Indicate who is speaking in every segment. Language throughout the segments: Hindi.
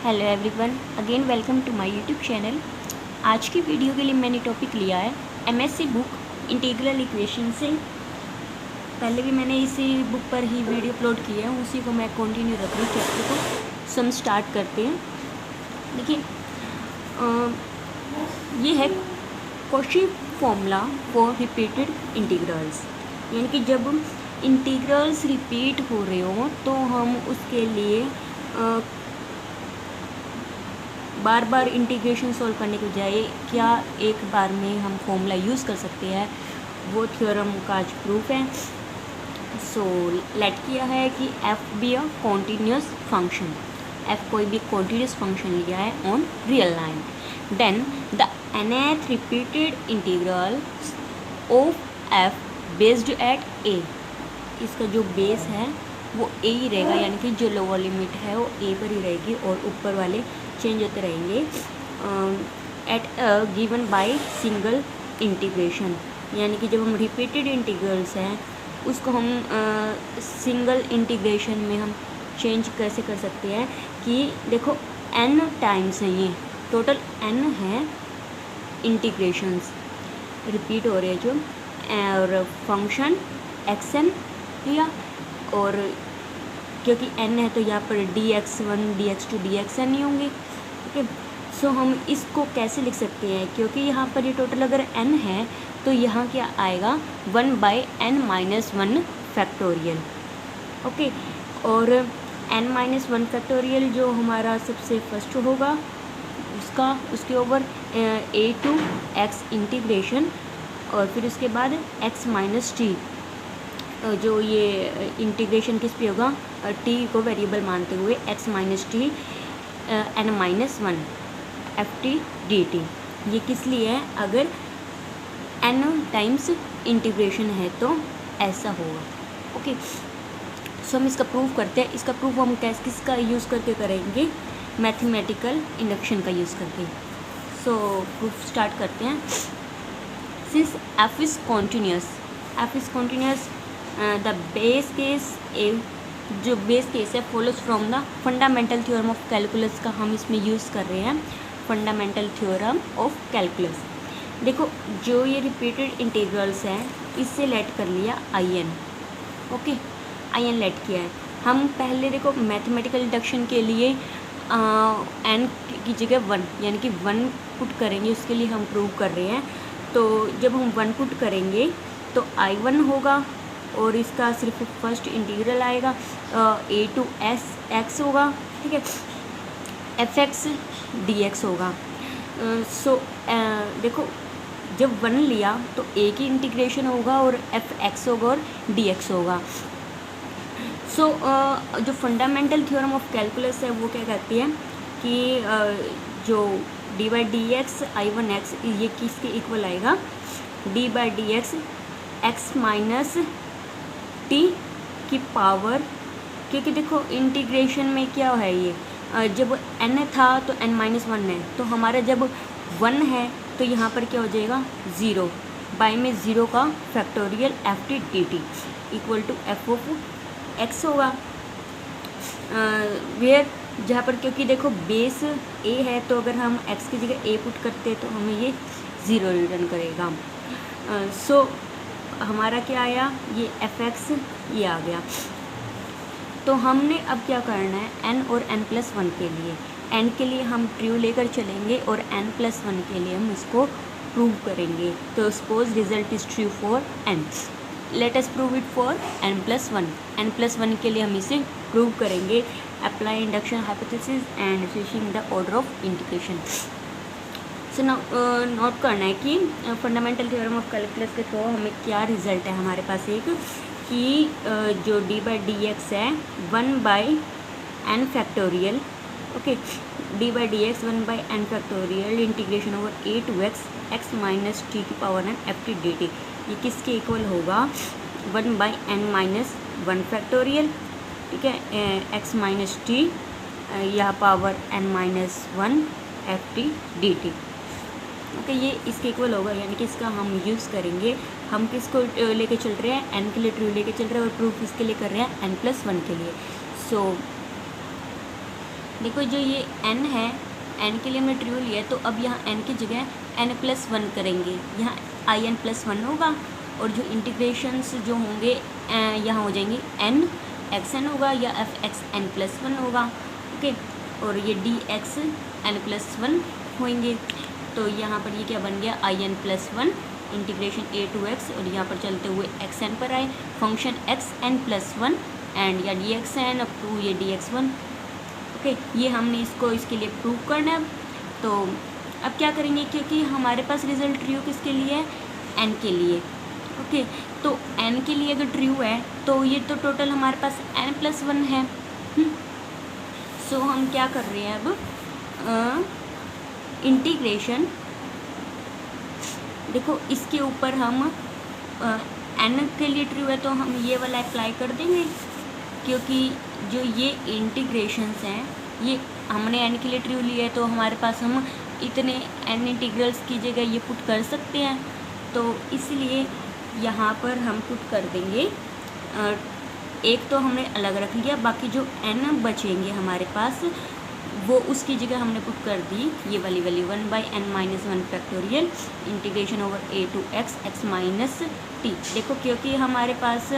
Speaker 1: Hello everyone, again welcome to my YouTube channel. आज की वीडियो के लिए मैंने टॉपिक लिया है एमएससी बुक इंटीग्रल इक्वेशन से। पहले भी मैंने इसी बुक पर ही वीडियो अपलोड की है, उसी को मैं कंटिन्यू रख रही हूँ चैप्टर को। सो हम स्टार्ट करते हैं। देखिए, ये है Cauchy formula for repeated integrals, यानी कि जब इंटीग्रल्स रिपीट हो रहे हो तो हम उसके लिए बार बार इंटीग्रेशन सॉल्व करने के बजाय क्या एक बार में हम फॉर्मूला यूज़ कर सकते हैं, वो थ्योरम का आज प्रूफ है। सो लेट किया है कि F be a continuous function, F कोई भी कॉन्टीन्यूस फंक्शन लिया है on real line, then the nth repeated integral of F based at A. इसका जो बेस है वो ए ही रहेगा, यानी कि जो लोअर लिमिट है वो ए पर ही रहेगी और ऊपर वाले चेंज होते रहेंगे at given by single integration. यानी कि जब हम रिपीटेड इंटीग्रल्स हैं उसको हम सिंगल इंटीग्रेशन में हम चेंज कैसे कर सकते हैं कि देखो n टाइम्स हैं, ये टोटल n है इंटीग्रेशंस रिपीट हो रहे हैं जो, और फंक्शन xn लिया, और क्योंकि n है तो यहाँ पर dx1 dx2 dxn नहीं होंगे। ओके, सो हम इसको कैसे लिख सकते हैं, क्योंकि यहाँ पर ये टोटल अगर n है तो यहाँ क्या आएगा 1/n-1 फैक्टोरियल। ओके, और n-1 फैक्टोरियल जो हमारा सबसे फर्स्ट होगा उसके over a to x integration, और फिर उसके बाद x माइनस टी, जो ये इंटीग्रेशन किस पे होगा t को वेरिएबल मानते हुए x minus T n-1 F T D T. ये किस लिए है, अगर n टाइम्स इंटीग्रेशन है तो ऐसा होगा। ओके, सो हम इसका प्रूफ करते हैं। इसका प्रूफ हम किसका यूज़ करके करेंगे, मैथमेटिकल इंडक्शन का यूज़ करके। सो प्रूफ स्टार्ट करते हैं। Since f is continuous, the base case A, जो बेस केस है follows from the fundamental theorem of calculus का हम इसमें यूज़ कर रहे हैं, फंडामेंटल थ्योरम ऑफ कैलकुलस। देखो, जो ये रिपीटेड इंटीग्रल्स हैं इससे लेट कर लिया in। ओके, in लेट किया है। हम पहले देखो मैथमेटिकल इंडक्शन के लिए n की जगह 1 यानी कि 1 पुट करेंगे, उसके लिए हम प्रूव कर रहे हैं। तो जब हम 1 पुट करेंगे तो i1 होगा, और इसका सिर्फ फर्स्ट इंटीग्रल आएगा a to x होगा, ठीक है, fx dx होगा। सो देखो, जब 1 लिया तो a की इंटीग्रेशन होगा और fx होगा और dx होगा। सो जो फंडामेंटल थ्योरम ऑफ कैलकुलस है वो क्या कहती है कि जो d/dx i1x ये किसके इक्वल आएगा, d/dx x माइनस टी की पावर, क्योंकि देखो इंटीग्रेशन में क्या है, ये जब n था तो n-1 है, तो हमारा जब 1 है तो यहाँ पर क्या हो जाएगा 0, बाई में 0 का factorial F T D T equal to F of X होगा। वेयर जहाँ पर, क्योंकि देखो बेस a है तो अगर हम x की जगह a पुट करते हैं तो हमें ये 0 रिटर्न करेगा। सो हमारा क्या आया, ये fx ये आ गया। तो हमने अब क्या करना है, n और n+1 के लिए, n के लिए हम ट्रू लेकर चलेंगे और n+1 के लिए हम इसको प्रूव करेंगे। तो suppose result is true for n, let us prove it for n+1। n+1 के लिए हम इसे प्रूव करेंगे, apply induction hypothesis and switching the order of integration. So note करना है कि फंडामेंटल थ्योरम ऑफ कैलकुलस के थ्रू हमें क्या रिजल्ट है हमारे पास, एक कि जो d/dx है 1/n factorial, okay, d/dx 1/n factorial integration over a to x minus T की power n F T D T, ये किसके इक्वल होगा 1/n-1 फैक्टोरियल, ठीक है, x माइनस टी यह power n-1 F T D T. Okay, ये इसके इक्वल होगा, यानी कि इसका हम यूज़ करेंगे। हम किसको लेके चल रहे हैं, n के लिए ट्रू लेके चल रहे हैं, और प्रूफ इसके लिए कर रहे हैं n+1 के लिए। सो देखो जो ये n है, n के लिए हमने ट्रू लिया है, तो अब यहाँ n की जगह n+1 करेंगे, यहाँ in+1 होगा, और जो इंटीग्रेशंस जो होंगे यहाँ हो जाएंगे n xn होगा या f(x(n+1) होगा, ओके, और ये dx n+1 होंगे। तो यहाँ पर ये क्या बन गया, in+1 integration a to x, और यहाँ पर चलते हुए xn पर आए, फंक्शन xn+1 एंड या dxn अप टू ये dx1, ओके। ये हमने इसको इसके लिए प्रूव करना है। तो अब क्या करेंगे, क्योंकि हमारे पास रिजल्ट ट्रू किसके लिए है, n के लिए, ओके। तो n के लिए अगर ट्रू है तो ये तो टोटल हमारे पास n+1 है। सो हम क्या कर रहे हैं अब, इंटीग्रेशन, देखो इसके ऊपर हम n के लिए ट्रू है तो हम ये वाला अप्लाई कर देंगे, क्योंकि जो ये इंटीग्रेशंस हैं ये हमने n के लिए ट्रू लिया है, तो हमारे पास हम इतने n इंटीग्रल्स की जगह ये पुट कर सकते हैं। तो इसलिए यहाँ पर हम पुट कर देंगे, एक तो हमने अलग रख लिया, बाकी जो n बचेंगे हमारे पास वो उसकी जगह हमने पुट कर दी ये वाली 1/n-1 factorial integration over a to x x minus t। देखो क्योंकि हमारे पास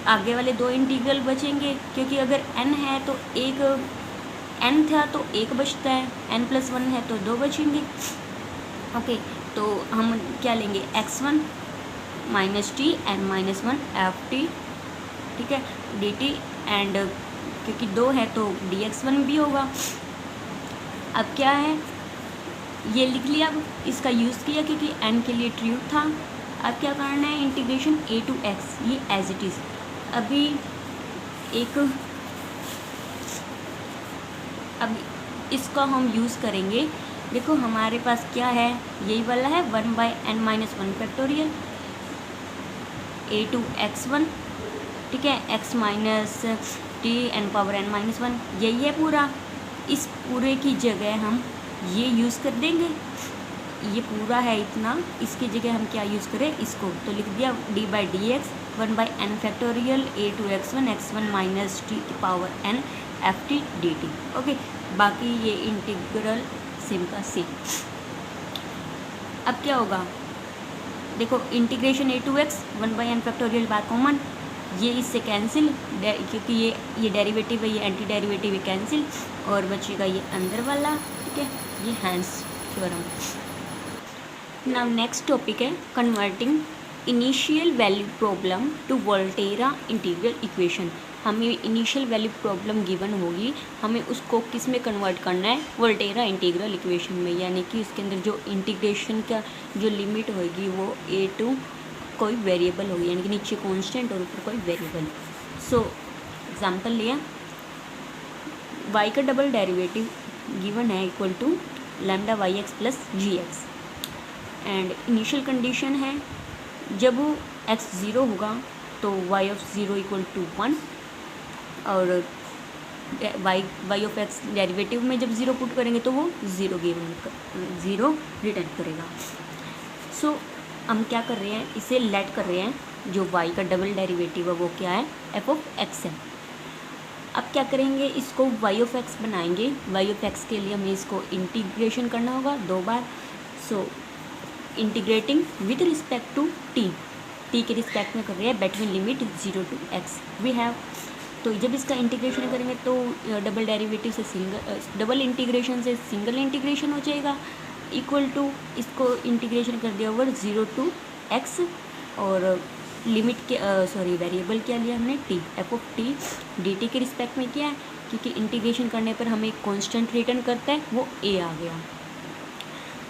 Speaker 1: आगे वाले दो इंटीग्रल बचेंगे, क्योंकि अगर n है तो एक n था तो एक बचता है, n+1 है तो दो बचेंगे, ओके। तो हम क्या लेंगे, x1 minus T n-1 ft, ठीक है, dt, एंड क्योंकि दो है तो dx1 भी होगा। अब क्या है, ये लिख लिया, अब इसका यूज़ किया क्योंकि n के लिए ट्रू था। अब क्या करना है, इंटीग्रेशन a to x, ये एज इट इज़। अभी अब इसका हम यूज़ करेंगे। देखो हमारे पास क्या है, यही वाला है 1/n-1 factorial a to x1, ठीक है, x माइनस टी n⁻n-1, यही है पूरा। इस पूरे की जगह हम ये यूज़ कर देंगे, ये पूरा है इतना, इसकी जगह हम क्या यूज़ करें, इसको तो लिख दिया d/dx 1/n factorial a to x1 minus t⁻n ft dt, okay. बाकी ये इंटीग्रल सेम का सेम। अब क्या होगा, देखो integration a to x 1/n factorial bar common, ये इससे कैंसिल, क्योंकि ये डेरिवेटिव है, ये एंटी डेरिवेटिव है, कैंसिल, और बचेगा ये अंदर वाला, ठीक है, ये hence theorem. Now next topic है converting initial value problem to Volterra integral equation. हमें इनिशियल वैल्यू प्रॉब्लम गिवन होगी, हमें उसको किस में कन्वर्ट करना है, वोल्टेरा इंटीग्रल इक्वेशन में, यानी कि उसके अंदर जो इंटीग्रेशन का जो लिमिट होगी वो a to कोई वेरिएबल होगी, यानी कि नीचे कांस्टेंट और ऊपर कोई वेरिएबल। सो एग्जांपल लिया, y का डबल डेरिवेटिव गिवन है equal to λyx plus gx, and initial condition है जब x 0 होगा तो y ऑफ 0 इक्वल टू 1, और y ऑफ x डेरिवेटिव में जब 0 पुट करेंगे तो वो 0 रिटर्न करेगा। सो हम क्या कर रहे हैं, इसे लेट कर रहे हैं, जो y का डबल डेरिवेटिव है वो क्या है, f ऑफ x है। अब क्या करेंगे, इसको y ऑफ x बनाएंगे, y ऑफ x के लिए हमें इसको इंटीग्रेशन करना होगा 2 बार। So integrating with respect to t के रिस्पेक्ट में कर रहे हैं, between limit 0 to x we have. तो जब इसका इंटीग्रेशन करेंगे तो डबल डेरिवेटिव से डबल इंटीग्रेशन से सिंगल इंटीग्रेशन हो जाएगा, इक्वल टू इसको इंटीग्रेशन कर दिया ओवर 0 to x, और लिमिट के वेरिएबल क्या लिया हमने, t, f of t dt के रिस्पेक्ट में क्या है, क्योंकि इंटीग्रेशन करने पर हमें कांस्टेंट रिटर्न करता है, वो a आ गया।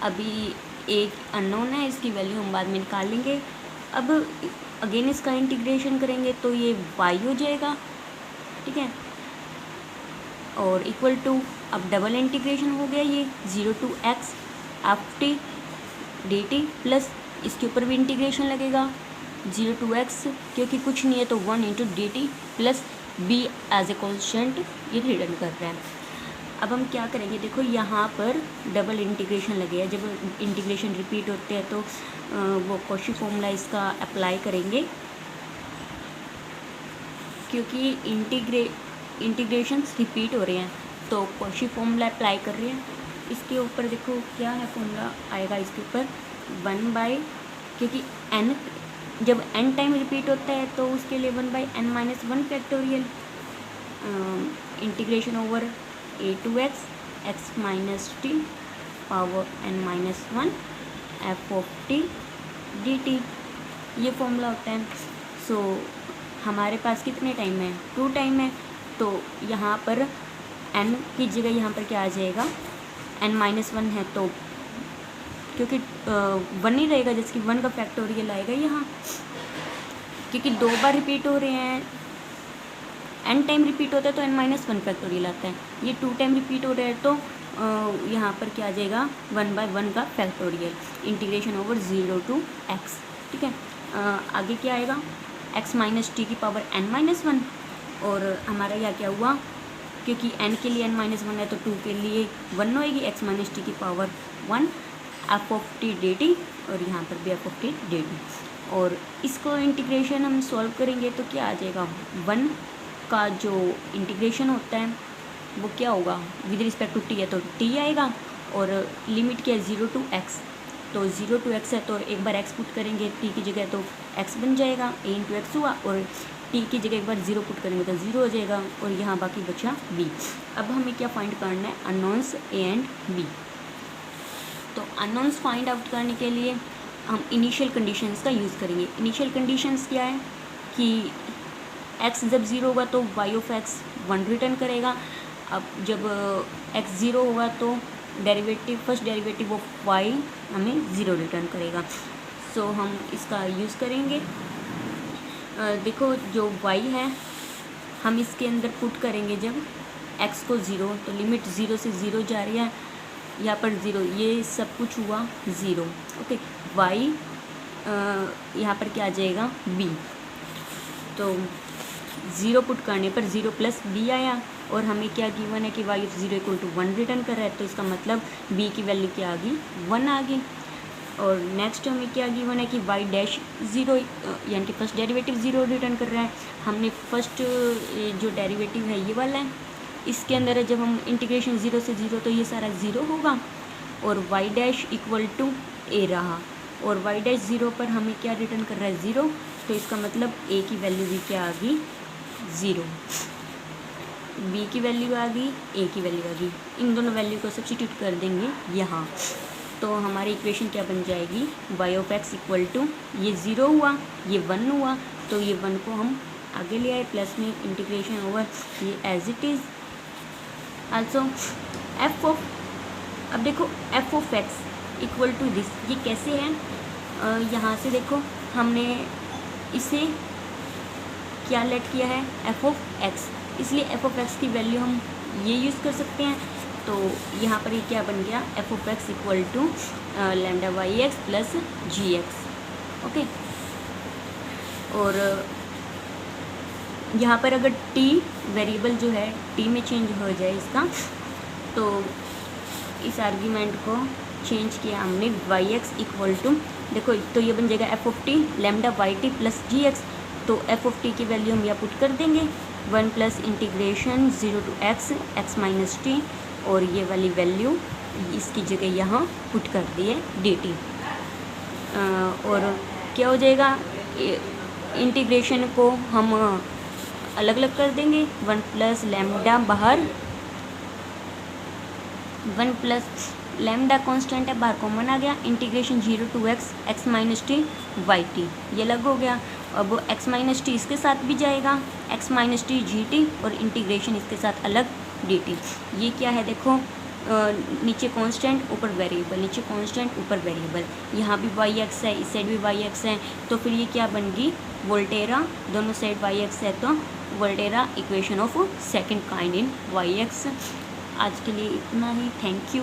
Speaker 1: अभी एक अननोन है, इसकी वैल्यू हम बाद में निकाल लेंगे। अब अगेन इसका इंटीग्रेशन करेंगे तो ये y हो जाएगा, ठीक है, और इक्वल टू, अब डबल इंटीग्रेशन हो गया ये 0 to x ft dt, plus इसके ऊपर भी इंटीग्रेशन लगेगा 0 to x, क्योंकि कुछ नहीं है तो 1 into dt plus b as a constant ये रिटर्न कर रहा है। अब हम क्या करेंगे, देखो यहाँ पर डबल इंटीग्रेशन लगेगा, जब इंटीग्रेशन रिपीट होते हैं तो वो कॉची फॉर्मूला इसका अप्लाई करेंगे, क्योंकि इंटीग्रेशंस रिपीट हो रहे हैं तो कॉची फॉर्मूला अप्लाई कर रहे हैं। इसके ऊपर देखो क्या है फॉर्मूला आएगा इसके ऊपर 1/, क्योंकि n जब n टाइम रिपीट होता है तो उसके लिए 1/n-1 factorial integration over a to x minus T power n-1 f of t dt, ये फॉर्मूला होता है। सो हमारे पास कितने टाइम है, 2 टाइम है, तो यहाँ पर n की जगह यहाँ पर क्या आ जाएगा n-1 है, तो क्योंकि 1 ही रहेगा जैसे कि 1 का फैक्टोरियल आएगा यहाँ, क्योंकि 2 बार रिपीट हो रहे हैं, n टाइम रिपीट होता है तो n-1 फैक्टोरियल आता है, ये 2 टाइम रिपीट हो रहा है तो यहाँ पर क्या आ जाएगा 1/1 का factorial integration over 0 to x, ठीक है। आगे क्या आएगा x माइनस टी की पावर n-1, और हमारा यहाँ क्या हुआ, क्योंकि n के लिए n-1 है तो 2 के लिए 1 होएगी, x माइनस टी की power 1 f of T dt, और यहाँ पर भी f ऑफ टी dt, और इसको इंटीग्रेशन हम सॉल्व करेंगे तो क्या आ जाएगा 1 का जो इंटीग्रेशन होता है वो क्या होगा विद रिस्पेक्ट टू टी है तो t आएगा, और लिमिट क्या है 0 to x, तो 0 to x है तो एक बार x पुट करेंगे t की जगह तो x बन जाएगा, a इंटू एक्स हुआ, और t की जगह एक बार 0 पुट करेंगे तो 0 हो जाएगा, और यहाँ बाकी बचा b। अब हमें क्या फाइंड करना है, अननोन्स a एंड b। तो अननोन्स फाइंड आउट करने के लिए हम इनिशियल कंडीशंस का यूज़ करेंगे। इनिशियल कंडीशंस क्या है कि x जब 0 होगा तो y ऑफ x 1 रिटर्न करेगा, अब जब x 0 होगा तो फर्स्ट डेरिवेटिव ऑफ y हमें 0 रिटर्न करेगा। सो हम इसका यूज़ करेंगे। देखो जो y है हम इसके अंदर पुट करेंगे जब x को 0, तो लिमिट 0 से 0 जा रही है, यहाँ पर 0, ये सब कुछ हुआ 0, ओके। y यहाँ पर क्या आ जाएगा b, तो 0 पुट करने पर 0 प्लस b आया, और हमें क्या गिवन है कि y of 0 equal to 1 return कर रहा है, तो इसका मतलब b की वैल्यू क्या आ गई 1 आ गई। और नेक्स्ट हमें क्या गिवन है कि y डैश 0 यानी कि फर्स्ट डेरिवेटिव 0 रिटर्न कर रहा है, हमने फर्स्ट जो डेरिवेटिव है ये वाला है, इसके अंदर है जब हम इंटीग्रेशन 0 से 0 तो ये सारा 0 होगा, और y dash equal to a रहा, और y डैश 0 पर हमें क्या रिटर्न कर रहा है 0, तो इसका मतलब a की वैल्यू भी क्या आ गई 0, b की वैल्यू आ गई, a की वैल्यू आ गई, इन दोनों वैल्यू को सब्स्टिट्यूट कर देंगे यहाँ, तो हमारी इक्वेशन क्या बन जाएगी y of x equal to ये 0 हुआ, ये 1 हुआ, तो ये 1 को हम आगे ले आए प्लस में इंटीग्रेशन ओवर ये as it is also f of, अब देखो f of x equal to this, ये कैसे है, यहाँ से देखो हमने इसे क्या लेट किया है f ऑफ x, इसलिए f ऑफ x की वैल्यू हम ये यूज़ कर सकते हैं, तो यहाँ पर ये क्या बन गया f of x equal to lambda Y X plus G X, okay. और यहाँ पर अगर t वेरिएबल जो है t में चेंज हो जाए इसका, तो इस आर्ग्यूमेंट को चेंज किया हमने वाई एक्स इक्वल टू, देखो तो ये बन जाएगा f of t lambda Y T plus G X, तो f ऑफ t की वैल्यू हम यहाँ पुट कर देंगे 1 plus integration 0 to x minus T, और ये वाली वैल्यू इसकी जगह यहाँ पुट कर दी है dt, और क्या हो जाएगा इंटीग्रेशन को हम अलग अलग कर देंगे, 1 प्लस लैम्डा बाहर, 1 प्लस लैम्डा कांस्टेंट है बाहर कॉमन आ गया, integration 0 to x minus T Y T ये अलग हो गया, अब x माइनस टी इसके साथ भी जाएगा x minus T G T, और इंटीग्रेशन इसके साथ अलग dt, ये क्या है देखो नीचे कांस्टेंट ऊपर वेरिएबल, नीचे कांस्टेंट ऊपर वेरिएबल, यहाँ भी वाई एक्स है इस साइड भी वाई एक्स है, तो फिर ये क्या बन गई वोल्टेरा, दोनों साइड वाई एक्स है तो Volterra equation of second kind in Y X. आज के लिए इतना ही, थैंक यू।